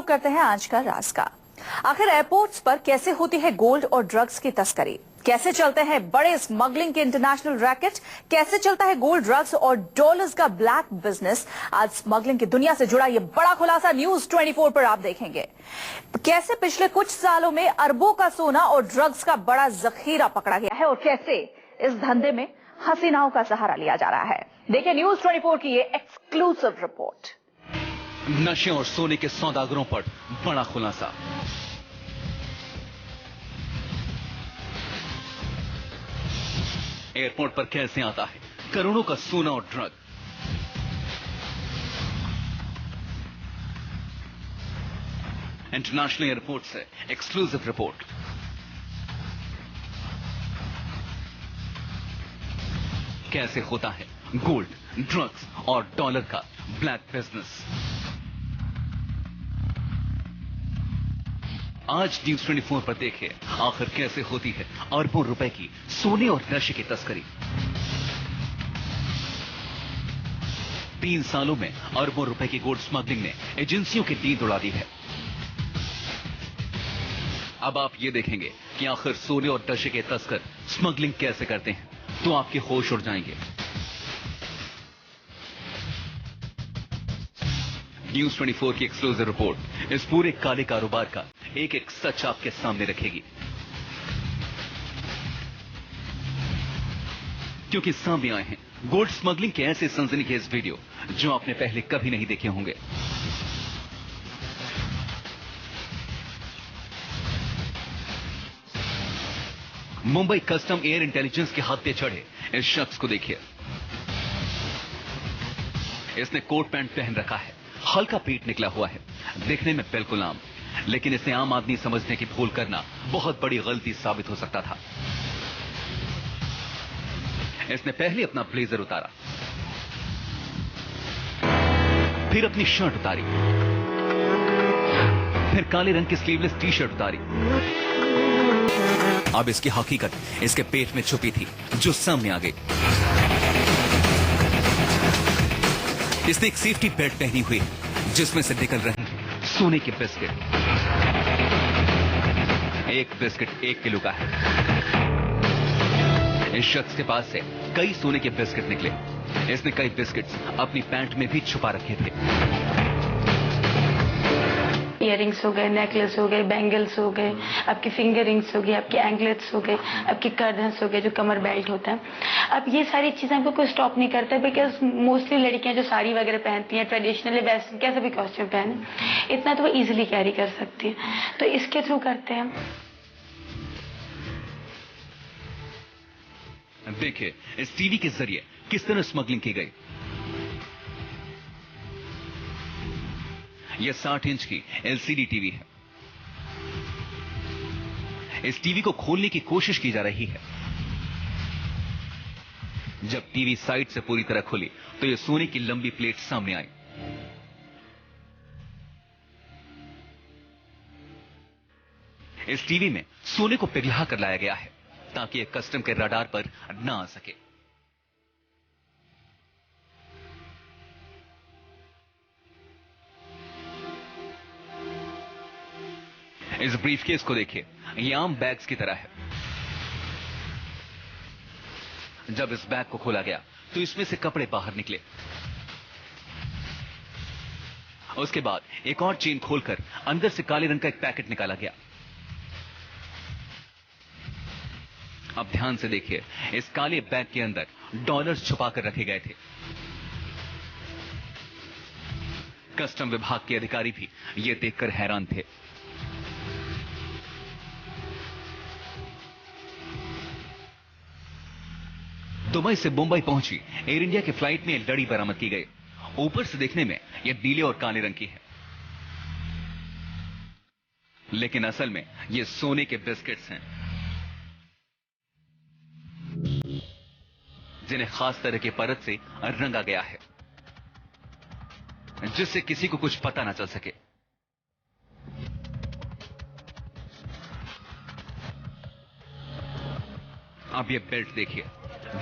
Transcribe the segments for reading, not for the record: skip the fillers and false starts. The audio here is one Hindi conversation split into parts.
करते हैं आज का राज का। आखिर एयरपोर्ट्स पर कैसे होती है गोल्ड और ड्रग्स की तस्करी, कैसे चलते हैं बड़े स्मगलिंग के इंटरनेशनल रैकेट, कैसे चलता है गोल्ड, ड्रग्स और डॉलर्स का ब्लैक बिजनेस। आज स्मगलिंग की दुनिया से जुड़ा ये बड़ा खुलासा न्यूज 24 पर आप देखेंगे। कैसे पिछले कुछ सालों में अरबों का सोना और ड्रग्स का बड़ा जखीरा पकड़ा गया है और कैसे इस धंधे में हसीनाओं का सहारा लिया जा रहा है। देखिए न्यूज 24 की ये एक्सक्लूसिव रिपोर्ट। नशे और सोने के सौदागरों पर बड़ा खुलासा। एयरपोर्ट पर कैसे आता है करोड़ों का सोना और ड्रग। इंटरनेशनल एयरपोर्ट से एक्सक्लूसिव रिपोर्ट। कैसे होता है गोल्ड, ड्रग्स और डॉलर का ब्लैक बिजनेस। आज न्यूज 24 पर देखिए आखिर कैसे होती है अरबों रुपए की सोने और नशे की तस्करी। 3 सालों में अरबों रुपए की गोल्ड स्मगलिंग ने एजेंसियों की नींद उड़ा दी है। अब आप ये देखेंगे कि आखिर सोने और नशे के तस्कर स्मगलिंग कैसे करते हैं, तो आपके होश उड़ जाएंगे। न्यूज 24 की एक्सक्लूसिव रिपोर्ट इस पूरे काले कारोबार का एक एक सच आपके सामने रखेगी, क्योंकि सामने आए हैं गोल्ड स्मगलिंग के ऐसे सनसनीखेज वीडियो जो आपने पहले कभी नहीं देखे होंगे। मुंबई कस्टम एयर इंटेलिजेंस के हाथ पे चढ़े इस शख्स को देखिए। इसने कोट पैंट पहन रखा है, हल्का पेट निकला हुआ है, देखने में बिल्कुल आम, लेकिन इसे आम आदमी समझने की भूल करना बहुत बड़ी गलती साबित हो सकता था। इसने पहले अपना ब्लेजर उतारा, फिर अपनी शर्ट उतारी, फिर काले रंग की स्लीवलेस टी शर्ट उतारी। अब इसकी हकीकत इसके पेट में छुपी थी जो सामने आ गई। इसने एक सेफ्टी बेल्ट पहनी हुई है जिसमें से निकल रहे हैं सोने के बिस्किट। एक बिस्किट 1 किलो का है। इस शख्स के पास से कई सोने के बिस्किट निकले। इसने कई बिस्किट्स अपनी पैंट में भी छुपा रखे थे। इयररिंग्स हो गए, नेकलेस हो गए, बैंगल्स हो गए, आपकी फिंगर रिंग्स हो गई, आपके एंकलेट्स हो गए, आपकी कर्दन्स हो गए जो कमर बेल्ट होता है। अब ये सारी चीजें आपको कोई स्टॉप नहीं करता, बिकॉज मोस्टली लड़कियां जो साड़ी वगैरह पहनती हैं, ट्रेडिशनली वेस्टर्न कैसा भी कॉस्ट्यूम पहने, इतना तो वो इजिली कैरी कर सकती है, तो इसके थ्रू करते हैं। देखिए इस टीवी के जरिए किस तरह स्मगलिंग की गई। यह 60 इंच की एलसीडी टीवी है। इस टीवी को खोलने की कोशिश की जा रही है। जब टीवी साइड से पूरी तरह खुली तो यह सोने की लंबी प्लेट सामने आई। इस टीवी में सोने को पिघला कर लाया गया है ताकि यह कस्टम के रडार पर ना आ सके। इस ब्रीफकेस को देखिए, ये आम बैग्स की तरह है। जब इस बैग को खोला गया तो इसमें से कपड़े बाहर निकले। उसके बाद एक और चेन खोलकर अंदर से काले रंग का एक पैकेट निकाला गया। अब ध्यान से देखिए, इस काले बैग के अंदर डॉलर्स छुपाकर रखे गए थे। कस्टम विभाग के अधिकारी भी यह देखकर हैरान थे। दुबई से मुंबई पहुंची एयर इंडिया की फ्लाइट में एक लड़ी बरामद की गई। ऊपर से देखने में यह नीले और काले रंग की है, लेकिन असल में यह सोने के बिस्किट्स हैं, जिन्हें खास तरह के परत से रंगा गया है जिससे किसी को कुछ पता ना चल सके। अब यह बेल्ट देखिए,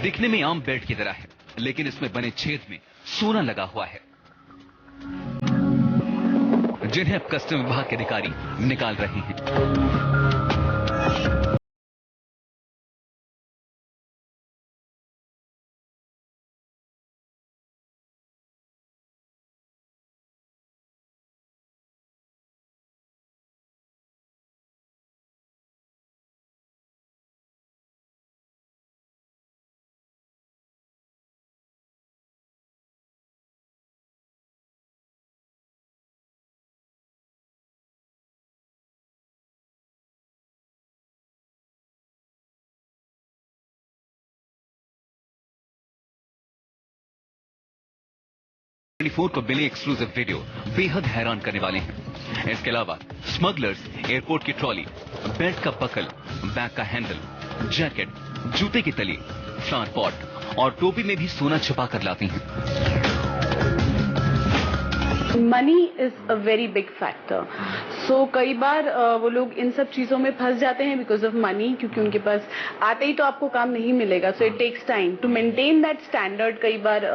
दिखने में आम बेल्ट की तरह है, लेकिन इसमें बने छेद में सोना लगा हुआ है। जिन्हें अब कस्टम विभाग के अधिकारी निकाल रहे हैं। को मिली एक्सक्लूसिव वीडियो बेहद हैरान करने वाले हैं। इसके अलावा स्मगलर्स एयरपोर्ट की ट्रॉली, बेल्ट का बकल, बैग का हैंडल, जैकेट, जूते की तली, फ्लावर पॉट और टोपी में भी सोना छुपा कर लाती हैं। Money is a very big factor. So कई बार वो लोग इन सब चीजों में फंस जाते हैं बिकॉज ऑफ मनी, क्योंकि उनके पास आते ही तो आपको काम नहीं मिलेगा। So it takes time to maintain that standard. कई बार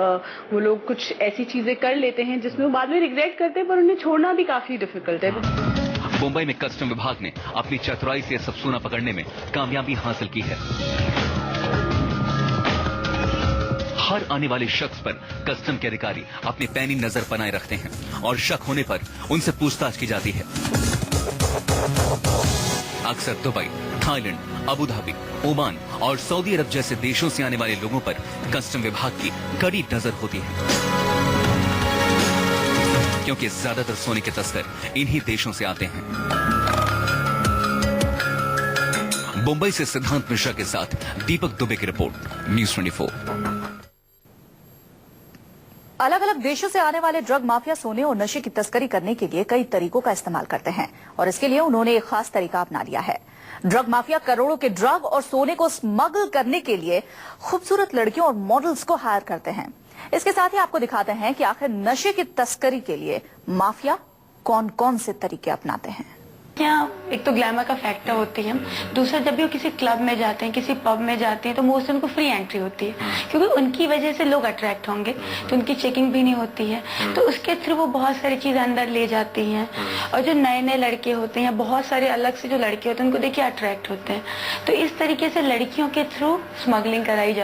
वो लोग कुछ ऐसी चीजें कर लेते हैं जिसमें वो बाद में रिग्रेट करते हैं, पर उन्हें छोड़ना भी काफी डिफिकल्ट है। मुंबई में कस्टम विभाग ने अपनी चतुराई से सब सोना पकड़ने में कामयाबी हासिल की है। हर आने वाले शख्स पर कस्टम के अधिकारी अपनी पैनी नजर बनाए रखते हैं और शक होने पर उनसे पूछताछ की जाती है। अक्सर Dubai, Thailand, Abu Dhabi, Oman और सऊदी अरब जैसे देशों से आने वाले लोगों पर कस्टम विभाग की कड़ी नजर होती है, क्योंकि ज्यादातर सोने के तस्कर इन्हीं देशों से आते हैं। मुंबई से सिद्धांत मिश्रा के साथ दीपक दुबे की रिपोर्ट, न्यूज़ 24। अलग अलग देशों से आने वाले ड्रग माफिया सोने और नशे की तस्करी करने के लिए कई तरीकों का इस्तेमाल करते हैं और इसके लिए उन्होंने एक खास तरीका अपना लिया है। ड्रग माफिया करोड़ों के ड्रग और सोने को स्मगल करने के लिए खूबसूरत लड़कियों और मॉडल्स को हायर करते हैं। इसके साथ ही आपको दिखाते हैं कि आखिर नशे की तस्करी के लिए माफिया कौन कौन से तरीके अपनाते हैं। यहाँ एक तो ग्लैमर का फैक्टर होती है, दूसरा जब भी वो किसी क्लब में जाते हैं, किसी पब में जाते हैं, तो मोस्टली उनको फ्री एंट्री होती है, क्योंकि उनकी वजह से लोग अट्रैक्ट होंगे, तो उनकी चेकिंग भी नहीं होती है, तो उसके थ्रू वो बहुत सारी चीजें अंदर ले जाती हैं। और जो नए नए लड़के होते हैं, बहुत सारे अलग से जो लड़के होते हैं, उनको देखिए अट्रैक्ट होते हैं, तो इस तरीके से लड़कियों के थ्रू स्मगलिंग कराई जाती है।